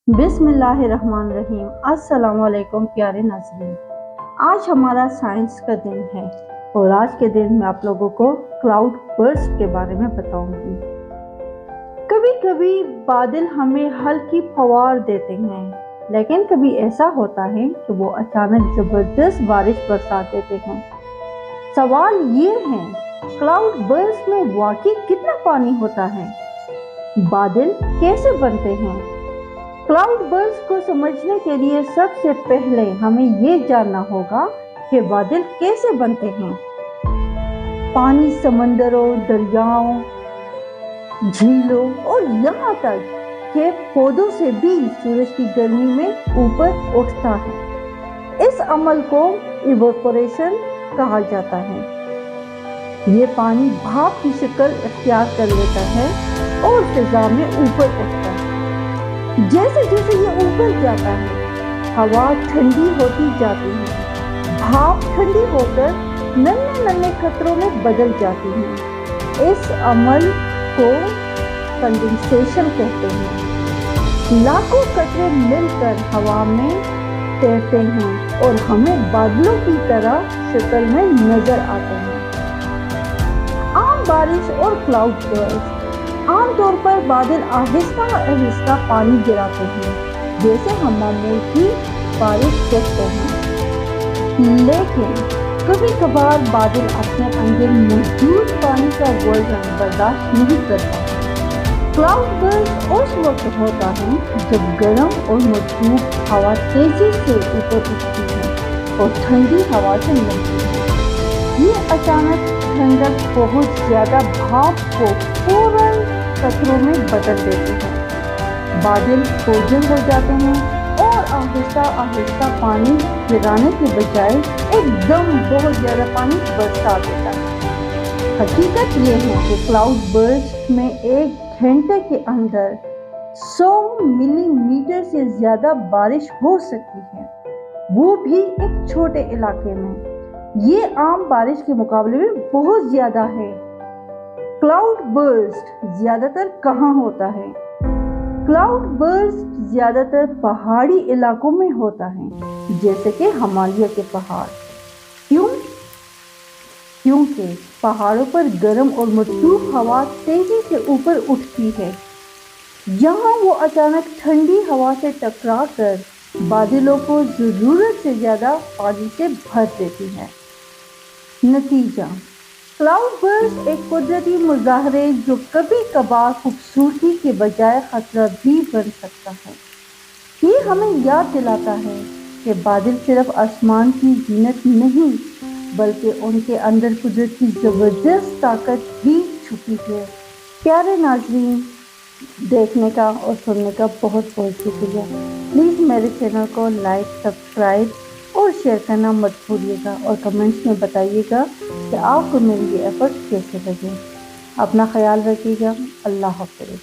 बिस्मिल्लाहिर्रहमानिर्रहीम। अस्सलाम वालेकुम प्यारे नाज़रीन। आज हमारा साइंस का दिन है और आज के दिन मैं आप लोगों को क्लाउड बर्स्ट के बारे में बताऊंगी। कभी कभी बादल हमें हल्की फवार देते हैं, लेकिन कभी ऐसा होता है कि वो अचानक ज़बरदस्त बारिश बरसा देते हैं। सवाल ये है, क्लाउड बर्स्ट में वाकई कितना पानी होता है? बादल कैसे बनते हैं? क्लाउड बर्स्ट को समझने के लिए सबसे पहले हमें ये जानना होगा कि बादल कैसे बनते हैं। पानी समंदरों, दरियाओं, झीलों और यहाँ तक कि पौधों से भी सूरज की गर्मी में ऊपर उठता है। इस अमल को इवेपोरेशन कहा जाता है। ये पानी भाप की शक्ल इख्तियार कर लेता है और फिजा में ऊपर उठता है। जैसे जैसे ये ऊपर जाता है, हवा ठंडी होती जाती है। भाप ठंडी होकर नन्हे नन्हे कतरों में बदल जाती है। इस अमल को कंडेंसेशन कहते हैं। लाखों कतरे मिलकर हवा में तैरते हैं और हमें बादलों की तरह शक्ल में नजर आते हैं। आम बारिश और क्लाउड बर्स्ट। आमतौर पर बादल आहिस्ता आहिस्ता पानी गिराते हैं, जैसे हम मामूल की बारिश कहते हैं। लेकिन कभी कभार बादल अपने अंदर मौजूद पानी का वजन बर्दाश्त नहीं करता। क्लाउड बर्स्ट उस वक्त होता है जब गर्म और मजबूत हवा तेजी से ऊपर उठती है और ठंडी हवा से मिलती है। ये अचानक ठंडक बहुत ज्यादा भाप को फौरन कतरों में बदल देती है। बादल भोजन हो जाते हैं और आहिस्ता आहिस्ता पानी गिराने के बजाय एकदम बहुत ज्यादा पानी बरसा देता है। हकीकत ये है कि क्लाउड बर्स्ट में एक घंटे के अंदर 100 मिलीमीटर से ज्यादा बारिश हो सकती है, वो भी एक छोटे इलाके में। ये आम बारिश के मुकाबले में बहुत ज्यादा है। क्लाउड बर्स्ट ज्यादातर कहाँ होता है? क्लाउड बर्स्ट ज्यादातर पहाड़ी इलाकों में होता है, जैसे कि हिमालय के पहाड़। क्यों? क्योंकि पहाड़ों पर गर्म और मजबूत हवा तेजी से ऊपर उठती है। यहाँ वो अचानक ठंडी हवा से टकरा कर बादलों को जरूरत से ज्यादा पानी से भर देती है। नतीजा, क्लाउड बर्स्ट एक कुदरती मुजाहरे जो कभी कभार खूबसूरती के बजाय खतरा भी बन सकता है। ये हमें याद दिलाता है कि बादल सिर्फ आसमान की जीनत नहीं, बल्कि उनके अंदर कुदरत की जबरदस्त ताकत भी छुपी है। प्यारे नाज़रीन, देखने का और सुनने का बहुत बहुत शुक्रिया। प्लीज़ मेरे चैनल को लाइक, सब्सक्राइब और शेयर करना मत भूलिएगा और कमेंट्स में बताइएगा कि आपको मेरी ये एफर्ट कैसे लगे। अपना ख्याल रखिएगा। अल्लाह हाफ़िज़।